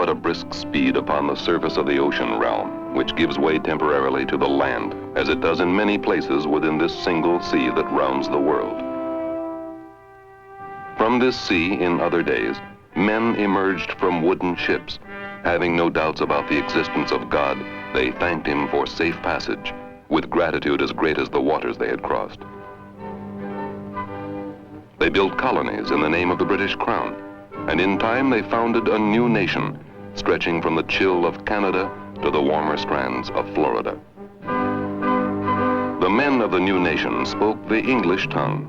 at a brisk speed upon the surface of the ocean realm, which gives way temporarily to the land, as it does in many places within this single sea that rounds the world. From this sea, in other days, men emerged from wooden ships. Having no doubts about the existence of God, they thanked him for safe passage, with gratitude as great as the waters they had crossed. They built colonies in the name of the British Crown, and in time they founded a new nation, stretching from the chill of Canada to the warmer strands of Florida. The men of the new nation spoke the English tongue.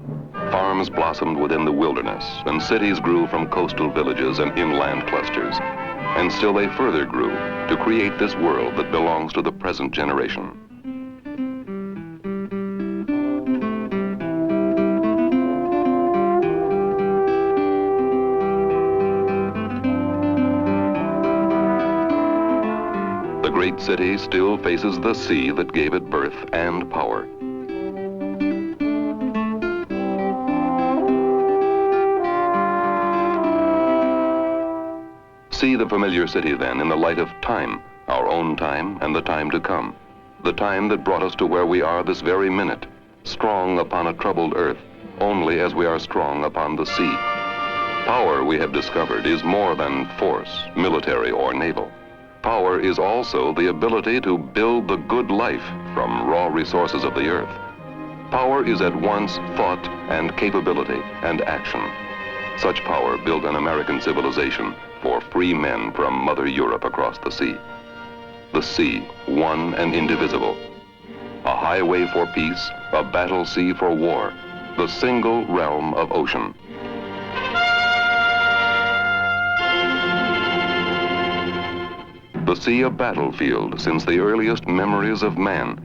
Farms blossomed within the wilderness, and cities grew from coastal villages and inland clusters. And still they further grew to create this world that belongs to the present generation. The great city still faces the sea that gave it birth and power. See the familiar city then in the light of time, our own time and the time to come, the time that brought us to where we are this very minute, strong upon a troubled earth, only as we are strong upon the sea. Power, we have discovered, is more than force, military or naval. Power is also the ability to build the good life from raw resources of the earth. Power is at once thought and capability and action. Such power built an American civilization for free men from Mother Europe across the sea. The sea, one and indivisible. A highway for peace, a battle sea for war, the single realm of ocean. The sea a battlefield since the earliest memories of man,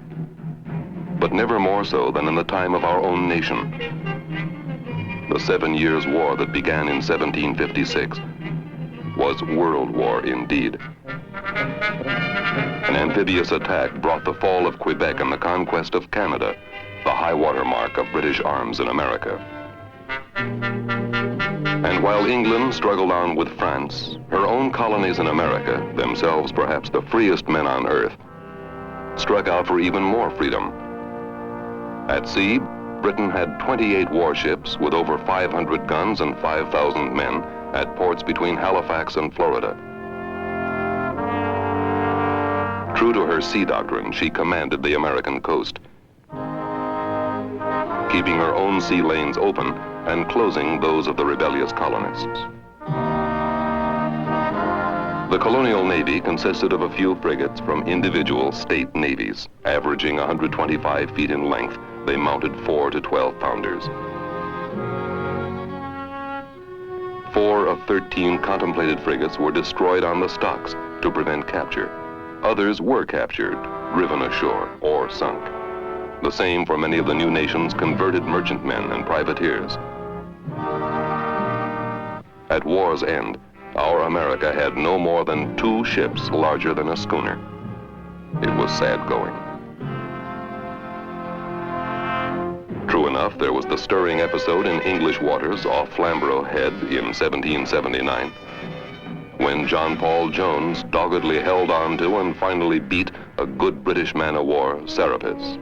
but never more so than in the time of our own nation. The 7 Years' War that began in 1756 was World War indeed. An amphibious attack brought the fall of Quebec and the conquest of Canada, the high water mark of British arms in America. And while England struggled on with France, her own colonies in America, themselves perhaps the freest men on earth, struck out for even more freedom. At sea, Britain had 28 warships with over 500 guns and 5,000 men at ports between Halifax and Florida. True to her sea doctrine, she commanded the American coast, keeping her own sea lanes open and closing those of the rebellious colonists. The colonial navy consisted of a few frigates from individual state navies. Averaging 125 feet in length, they mounted 4 to 12 pounders. 4 of 13 contemplated frigates were destroyed on the stocks to prevent capture. Others were captured, driven ashore, or sunk. The same for many of the new nation's converted merchantmen and privateers. At war's end, our America had no more than 2 ships larger than a schooner. It was sad going. True enough, there was the stirring episode in English waters off Flamborough Head in 1779, when John Paul Jones doggedly held on to and finally beat a good British man-of-war, Serapis.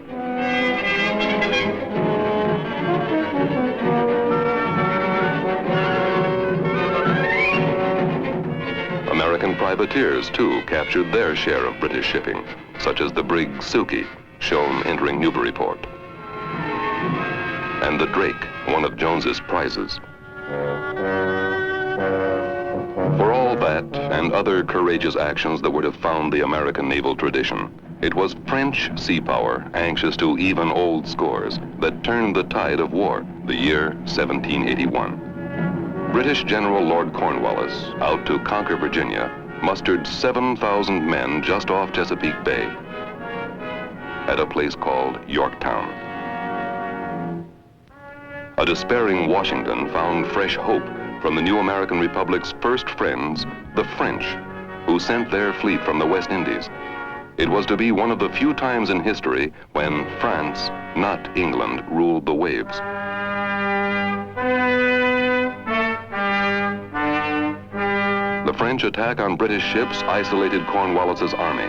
American privateers, too, captured their share of British shipping, such as the brig Suki, shown entering Newburyport, and the Drake, one of Jones's prizes. For all that and other courageous actions that were to found the American naval tradition, it was French sea power, anxious to even old scores, that turned the tide of war, the year 1781. British General Lord Cornwallis, out to conquer Virginia, mustered 7,000 men just off Chesapeake Bay at a place called Yorktown. A despairing Washington found fresh hope from the new American Republic's first friends, the French, who sent their fleet from the West Indies. It was to be one of the few times in history when France, not England, ruled the waves. The The French attack on British ships isolated Cornwallis's army,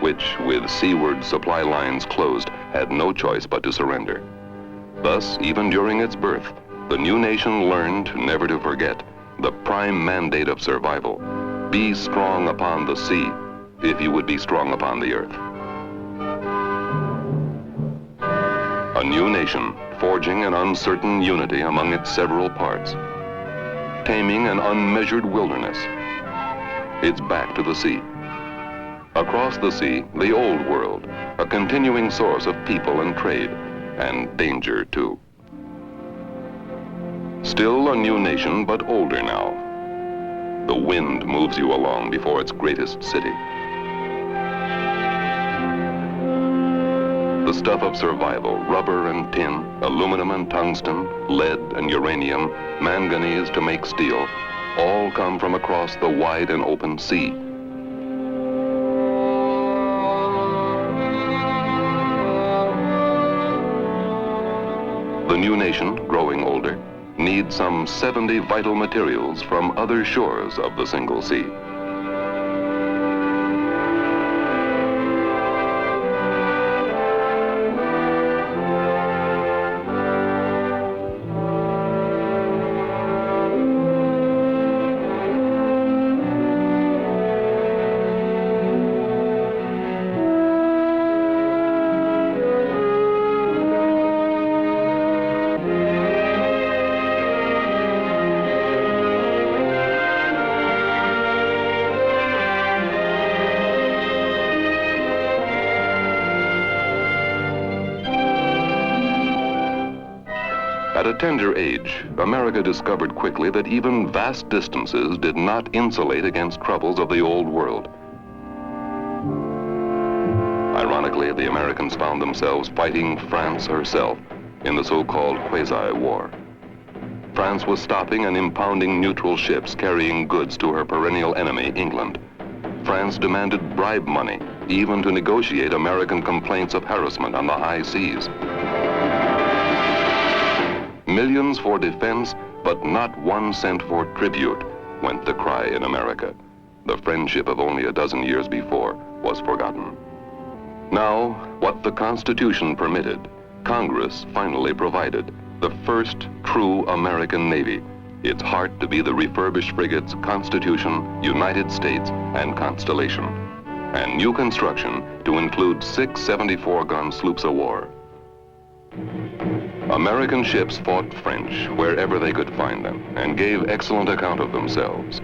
which, with seaward supply lines closed, had no choice but to surrender. Thus, even during its birth, the new nation learned never to forget the prime mandate of survival: be strong upon the sea, if you would be strong upon the earth. A new nation, forging an uncertain unity among its several parts, taming an unmeasured wilderness. Its back to the sea. Across the sea, the old world, a continuing source of people and trade, and danger too. Still a new nation, but older now. The wind moves you along before its greatest city. The stuff of survival, rubber and tin, aluminum and tungsten, lead and uranium, manganese to make steel, all come from across the wide and open sea. The new nation, growing older, needs some 70 vital materials from other shores of the single sea. At a tender age, America discovered quickly that even vast distances did not insulate against troubles of the old world. Ironically, the Americans found themselves fighting France herself in the so-called quasi-war. France was stopping and impounding neutral ships carrying goods to her perennial enemy, England. France demanded bribe money, even to negotiate American complaints of harassment on the high seas. Millions for defense, but not 1 cent for tribute, went the cry in America. The friendship of only a dozen years before was forgotten. Now, what the Constitution permitted, Congress finally provided: the first true American Navy, its heart to be the refurbished frigates Constitution, United States, and Constellation, and new construction to include 6 74-gun sloops of war. American ships fought French wherever they could find them and gave excellent account of themselves.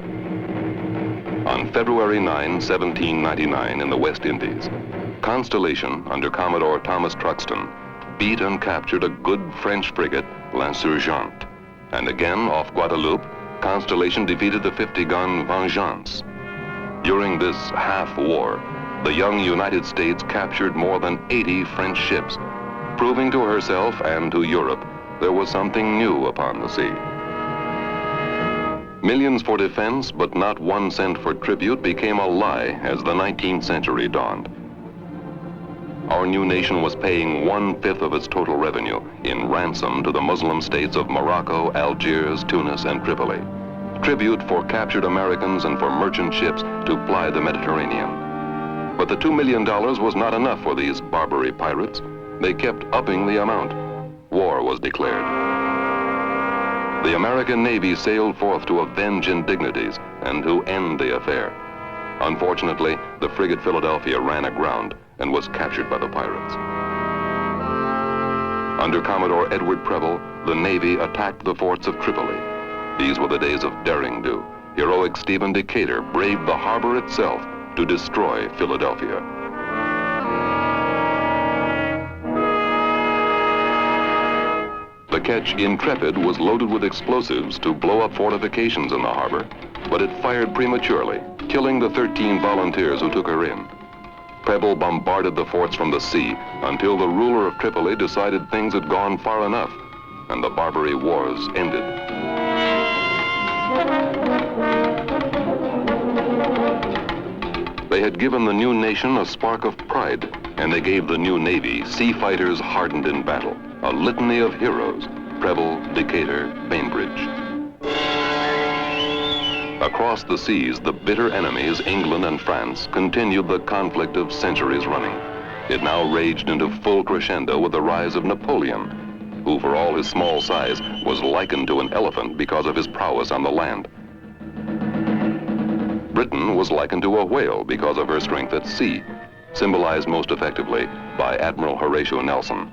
On February 9, 1799, in the West Indies, Constellation, under Commodore Thomas Truxton, beat and captured a good French frigate, L'Insurgente. And again, off Guadeloupe, Constellation defeated the 50-gun Vengeance. During this half-war, the young United States captured more than 80 French ships, proving to herself and to Europe there was something new upon the sea. Millions for defense, but not 1 cent for tribute, became a lie as the 19th century dawned. Our new nation was paying 1/5 of its total revenue in ransom to the Muslim states of Morocco, Algiers, Tunis, and Tripoli. Tribute for captured Americans and for merchant ships to ply the Mediterranean. But the $2 million was not enough for these Barbary pirates. They kept upping the amount. War was declared. The American Navy sailed forth to avenge indignities and to end the affair. Unfortunately, the frigate Philadelphia ran aground and was captured by the pirates. Under Commodore Edward Preble, the Navy attacked the forts of Tripoli. These were the days of daring do. Heroic Stephen Decatur braved the harbor itself to destroy Philadelphia. The ketch Intrepid was loaded with explosives to blow up fortifications in the harbor, but it fired prematurely, killing the 13 volunteers who took her in. Preble bombarded the forts from the sea until the ruler of Tripoli decided things had gone far enough, and the Barbary Wars ended. They had given the new nation a spark of pride, and they gave the new Navy sea fighters hardened in battle, a litany of heroes: Preble, Decatur, Bainbridge. Across the seas, the bitter enemies, England and France, continued the conflict of centuries running. It now raged into full crescendo with the rise of Napoleon, who, for all his small size, was likened to an elephant because of his prowess on the land. Britain was likened to a whale because of her strength at sea, symbolized most effectively by Admiral Horatio Nelson.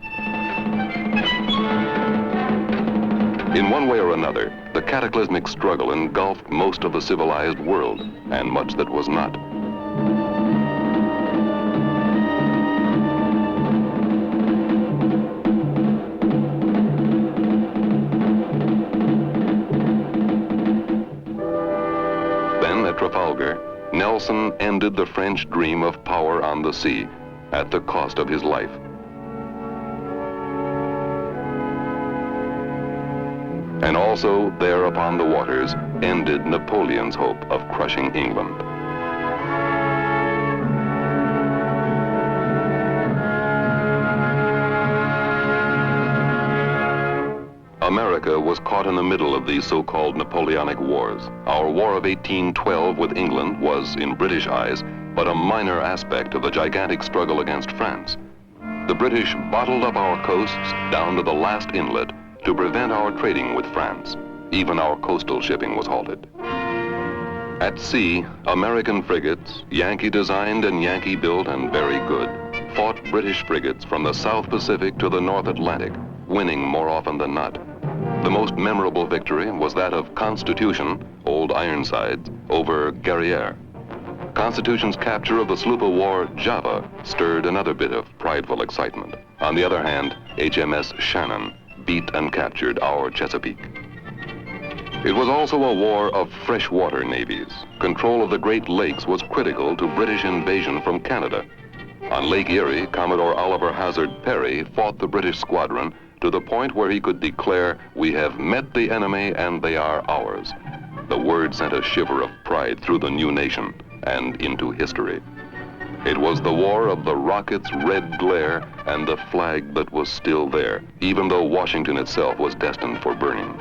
In one way or another, the cataclysmic struggle engulfed most of the civilized world, and much that was not. Then at Trafalgar, Nelson ended the French dream of power on the sea at the cost of his life. And also, there upon the waters, ended Napoleon's hope of crushing England. America was caught in the middle of these so-called Napoleonic wars. Our War of 1812 with England was, in British eyes, but a minor aspect of the gigantic struggle against France. The British bottled up our coasts down to the last inlet to prevent our trading with France. Even our coastal shipping was halted. At sea, American frigates, Yankee-designed and Yankee-built and very good, fought British frigates from the South Pacific to the North Atlantic, winning more often than not. The most memorable victory was that of Constitution, old Ironsides, over Guerriere. Constitution's capture of the sloop of war Java stirred another bit of prideful excitement. On the other hand, HMS Shannon beat and captured our Chesapeake. It was also a war of freshwater navies. Control of the Great Lakes was critical to British invasion from Canada. On Lake Erie, Commodore Oliver Hazard Perry fought the British squadron to the point where he could declare, "We have met the enemy and they are ours." The word sent a shiver of pride through the new nation and into history. It was the war of the rocket's red glare and the flag that was still there, even though Washington itself was destined for burning.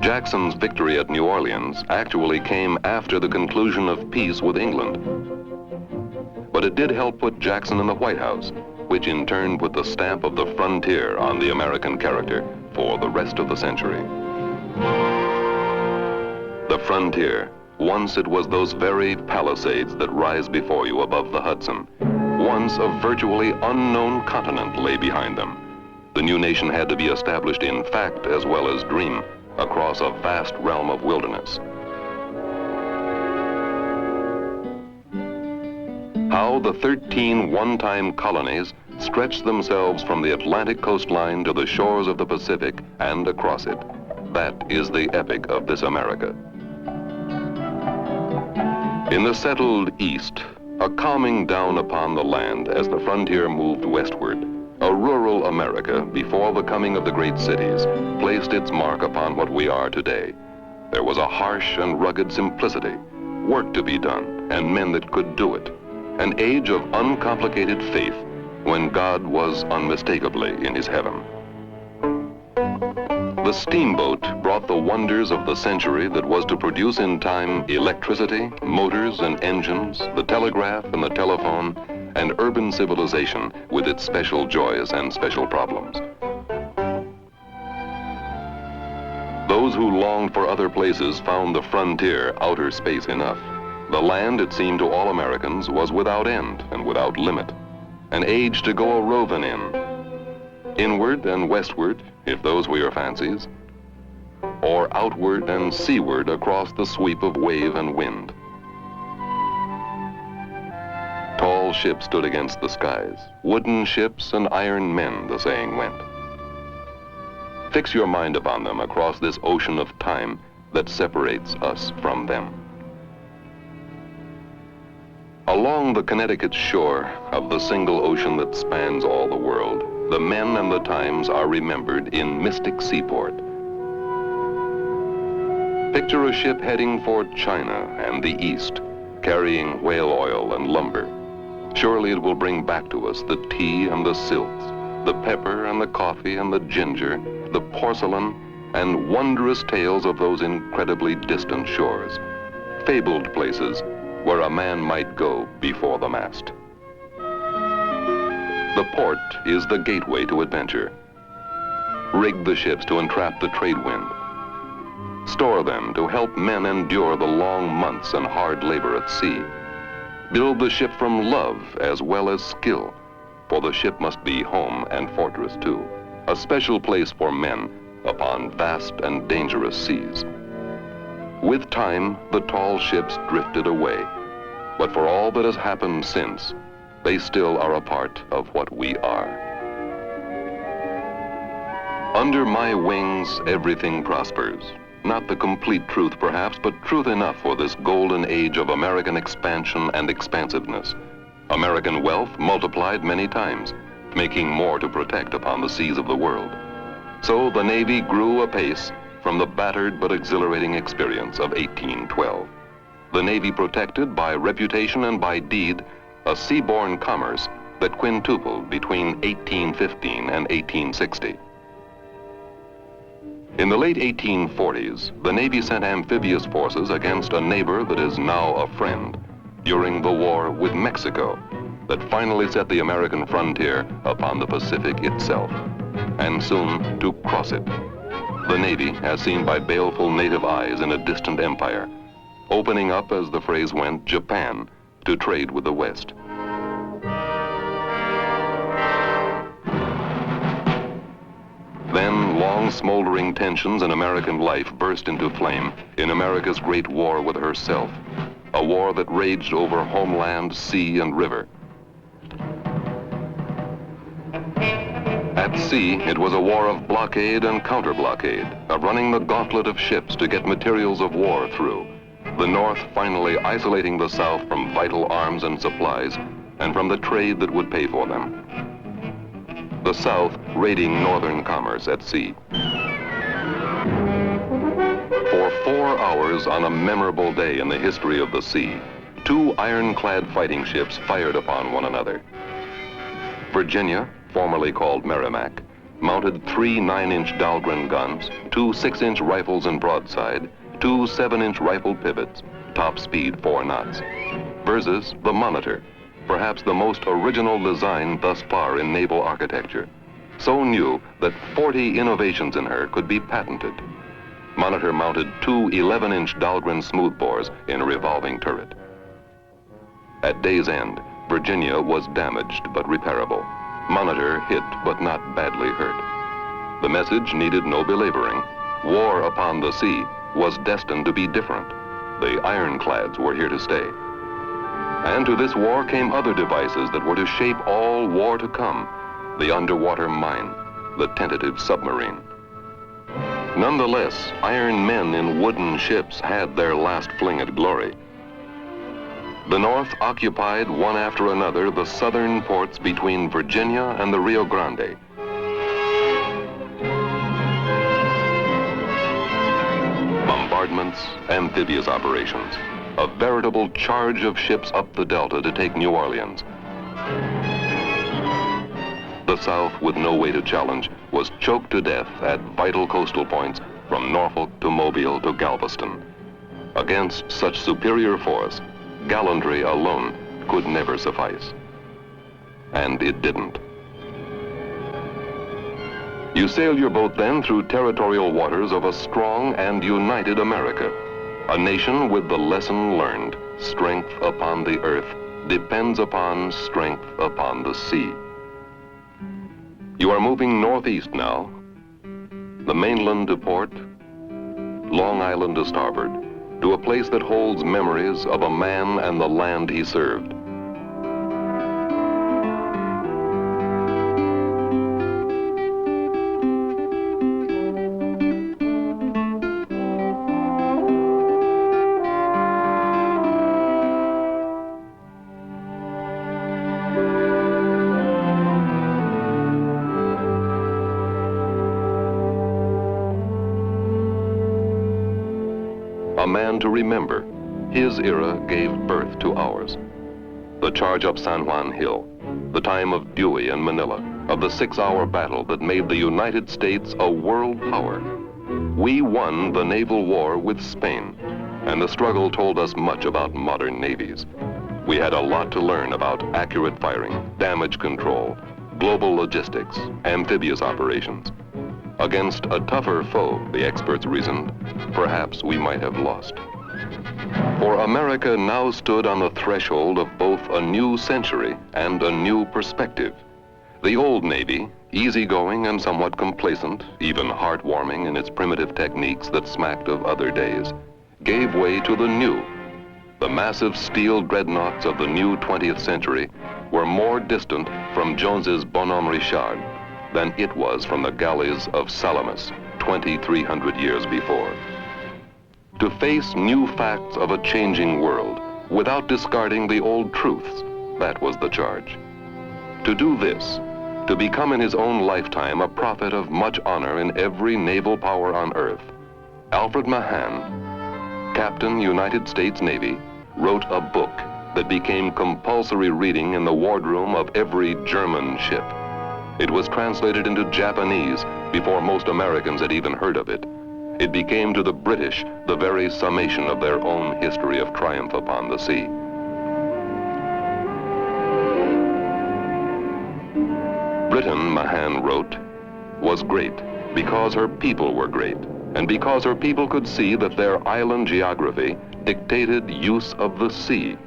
Jackson's victory at New Orleans actually came after the conclusion of peace with England. But it did help put Jackson in the White House, which in turn put the stamp of the frontier on the American character for the rest of the century. The frontier. Once it was those very Palisades that rise before you above the Hudson. Once a virtually unknown continent lay behind them. The new nation had to be established in fact as well as dream, across a vast realm of wilderness. How the 13 one-time colonies stretched themselves from the Atlantic coastline to the shores of the Pacific and across it. That is the epic of this America. In the settled East, a calming down upon the land as the frontier moved westward, a rural America, before the coming of the great cities, placed its mark upon what we are today. There was a harsh and rugged simplicity, work to be done, and men that could do it. An age of uncomplicated faith, when God was unmistakably in his heaven. The steamboat brought the wonders of the century that was to produce in time electricity, motors and engines, the telegraph and the telephone, and urban civilization with its special joys and special problems. Those who longed for other places found the frontier outer space enough. The land, it seemed to all Americans, was without end and without limit. An age to go a-roving in. Inward and westward, if those were your fancies, or outward and seaward across the sweep of wave and wind. Tall ships stood against the skies, wooden ships and iron men, the saying went. Fix your mind upon them across this ocean of time that separates us from them. Along the Connecticut shore of the single ocean that spans all the world, the men and the times are remembered in mystic seaport. Picture a ship heading for China and the East, carrying whale oil and lumber. Surely it will bring back to us the tea and the silks, The pepper and the coffee and the ginger, the porcelain, and wondrous tales of those incredibly distant shores. Fabled places where a man might go before the mast. The port is the gateway to adventure. Rig the ships to entrap the trade wind. Store them to help men endure the long months and hard labor at sea. Build the ship from love as well as skill, for the ship must be home and fortress too, a special place for men upon vast and dangerous seas. With time, the tall ships drifted away, but for all that has happened since, they still are a part of what we are. Under my wings, everything prospers. Not the complete truth, perhaps, but truth enough for this golden age of American expansion and expansiveness. American wealth multiplied many times, making more to protect upon the seas of the world. So the Navy grew apace from the battered but exhilarating experience of 1812. The Navy protected by reputation and by deed a seaborne commerce that quintupled between 1815 and 1860. In the late 1840s, the Navy sent amphibious forces against a neighbor that is now a friend during the war with Mexico that finally set the American frontier upon the Pacific itself, and soon to cross it. The Navy, as seen by baleful native eyes in a distant empire, opening up, as the phrase went, Japan to trade with the West. Then long smoldering tensions in American life burst into flame in America's great war with herself, a war that raged over homeland, sea, and river. At sea, it was a war of blockade and counter-blockade, of running the gauntlet of ships to get materials of war through, the North finally isolating the South from vital arms and supplies and from the trade that would pay for them. The South raiding northern commerce at sea. For 4 hours on a memorable day in the history of the sea, 2 ironclad fighting ships fired upon one another. Virginia, formerly called Merrimac, mounted 3 9-inch Dahlgren guns, 2 6-inch rifles and broadside, 2 7-inch rifle pivots, top speed 4 knots. Versus the Monitor, perhaps the most original design thus far in naval architecture, so new that 40 innovations in her could be patented. Monitor mounted 2 11-inch Dahlgren smoothbores in a revolving turret. At day's end, Virginia was damaged but repairable. Monitor hit but not badly hurt. The message needed no belaboring. War upon the sea was destined to be different. The ironclads were here to stay. And to this war came other devices that were to shape all war to come. The underwater mine, the tentative submarine. Nonetheless, iron men in wooden ships had their last fling at glory. The North occupied one after another the southern ports between Virginia and the Rio Grande. Bombardments, amphibious operations, a veritable charge of ships up the Delta to take New Orleans. The South, with no way to challenge, was choked to death at vital coastal points from Norfolk to Mobile to Galveston. Against such superior force, gallantry alone could never suffice. And it didn't. You sail your boat then through territorial waters of a strong and united America, a nation with the lesson learned: strength upon the earth depends upon strength upon the sea. You are moving northeast now, the mainland to port, Long Island to starboard, to a place that holds memories of a man and the land he served. A man to remember. His era gave birth to ours. The charge up San Juan Hill, the time of Dewey and Manila, of the 6-hour battle that made the United States a world power. We won the naval war with Spain, and the struggle told us much about modern navies. We had a lot to learn about accurate firing, damage control, global logistics, amphibious operations. Against a tougher foe, the experts reasoned, perhaps we might have lost. For America now stood on the threshold of both a new century and a new perspective. The old Navy, easygoing and somewhat complacent, even heartwarming in its primitive techniques that smacked of other days, gave way to the new. The massive steel dreadnoughts of the new 20th century were more distant from Jones's Bonhomme Richard than it was from the galleys of Salamis 2,300 years before. To face new facts of a changing world without discarding the old truths, that was the charge. To do this, to become in his own lifetime a prophet of much honor in every naval power on earth, Alfred Mahan, Captain United States Navy, wrote a book that became compulsory reading in the wardroom of every German ship. It was translated into Japanese before most Americans had even heard of it. It became to the British the very summation of their own history of triumph upon the sea. Britain, Mahan wrote, was great because her people were great, and because her people could see that their island geography dictated use of the sea.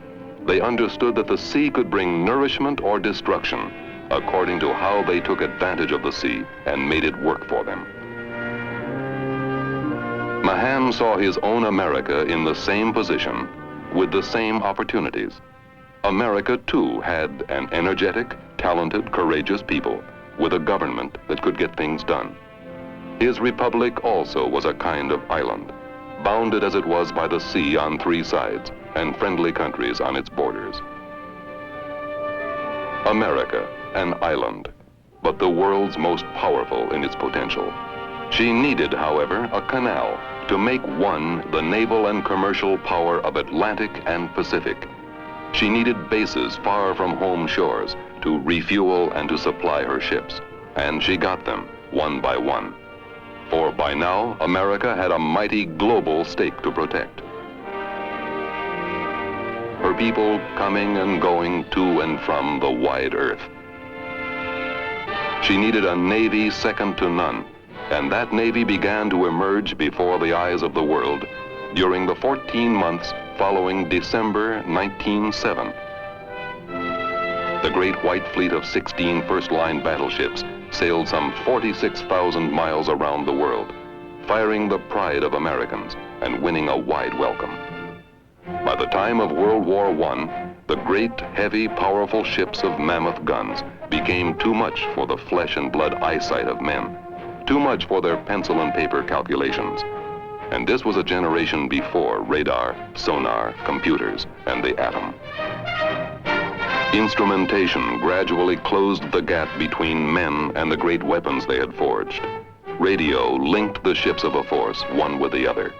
They understood that the sea could bring nourishment or destruction according to how they took advantage of the sea and made it work for them. Mahan saw his own America in the same position with the same opportunities. America, too, had an energetic, talented, courageous people with a government that could get things done. His republic also was a kind of island, bounded as it was by the sea on 3 sides and friendly countries on its borders. America, an island, but the world's most powerful in its potential. She needed, however, a canal to make one the naval and commercial power of Atlantic and Pacific. She needed bases far from home shores to refuel and to supply her ships, and she got them one by one. For by now, America had a mighty global stake to protect. Her people coming and going to and from the wide earth. She needed a navy second to none, and that navy began to emerge before the eyes of the world during the 14 months following December 1907. The great white fleet of 16 first-line battleships sailed some 46,000 miles around the world, firing the pride of Americans and winning a wide welcome. By the time of World War I, the great, heavy, powerful ships of mammoth guns became too much for the flesh and blood eyesight of men, too much for their pencil and paper calculations. And this was a generation before radar, sonar, computers, and the atom. Instrumentation gradually closed the gap between men and the great weapons they had forged. Radio linked the ships of a force, one with the other.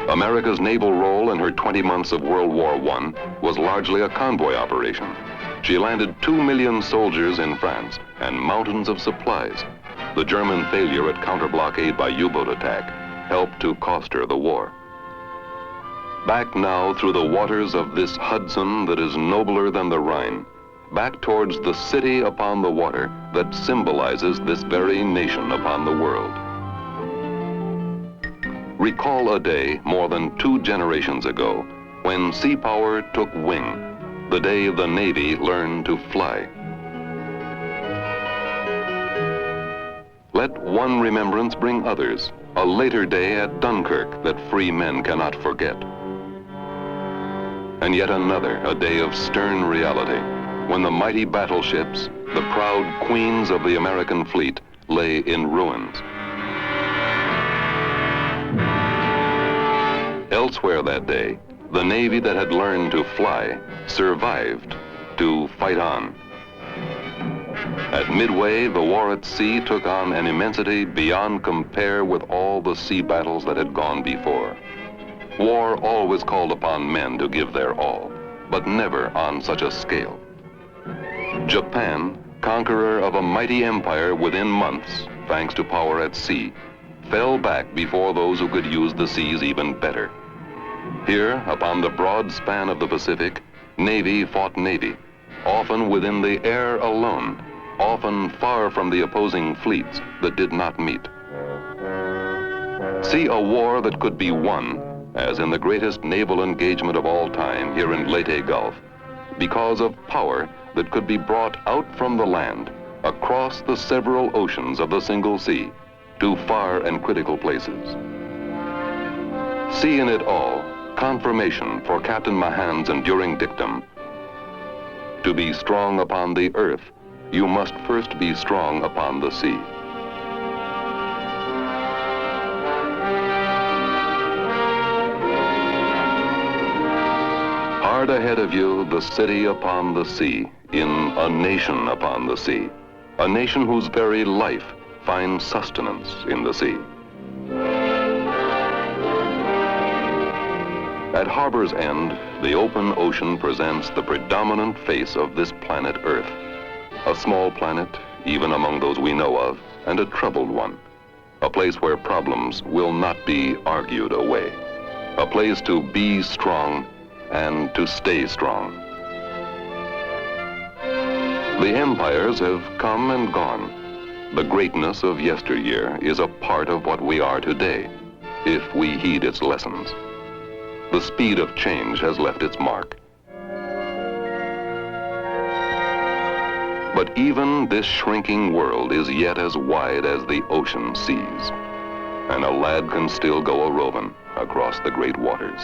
America's naval role in her 20 months of World War I was largely a convoy operation. She landed 2 million soldiers in France and mountains of supplies. The German failure at counter-blockade by U-boat attack helped to cost her the war. Back now through the waters of this Hudson that is nobler than the Rhine, back towards the city upon the water that symbolizes this very nation upon the world. Recall a day more than 2 generations ago when seapower took wing, the day the Navy learned to fly. Let one remembrance bring others, a later day at Dunkirk that free men cannot forget. And yet another, a day of stern reality, when the mighty battleships, the proud queens of the American fleet, lay in ruins. Elsewhere that day, the Navy that had learned to fly survived to fight on. At Midway, the war at sea took on an immensity beyond compare with all the sea battles that had gone before. War always called upon men to give their all, but never on such a scale. Japan, conqueror of a mighty empire within months, thanks to power at sea, fell back before those who could use the seas even better. Here, upon the broad span of the Pacific, navy fought navy, often within the air alone, often far from the opposing fleets that did not meet. See a war that could be won, as in the greatest naval engagement of all time here in Leyte Gulf, because of power that could be brought out from the land, across the several oceans of the single sea, to far and critical places. See in it all confirmation for Captain Mahan's enduring dictum: to be strong upon the earth, you must first be strong upon the sea. Hard ahead of you, the city upon the sea, in a nation upon the sea, a nation whose very life finds sustenance in the sea. At Harbor's End, the open ocean presents the predominant face of this planet Earth. A small planet, even among those we know of, and a troubled one. A place where problems will not be argued away. A place to be strong and to stay strong. The empires have come and gone. The greatness of yesteryear is a part of what we are today, if we heed its lessons. The speed of change has left its mark. But even this shrinking world is yet as wide as the ocean seas, and a lad can still go a-roving across the great waters.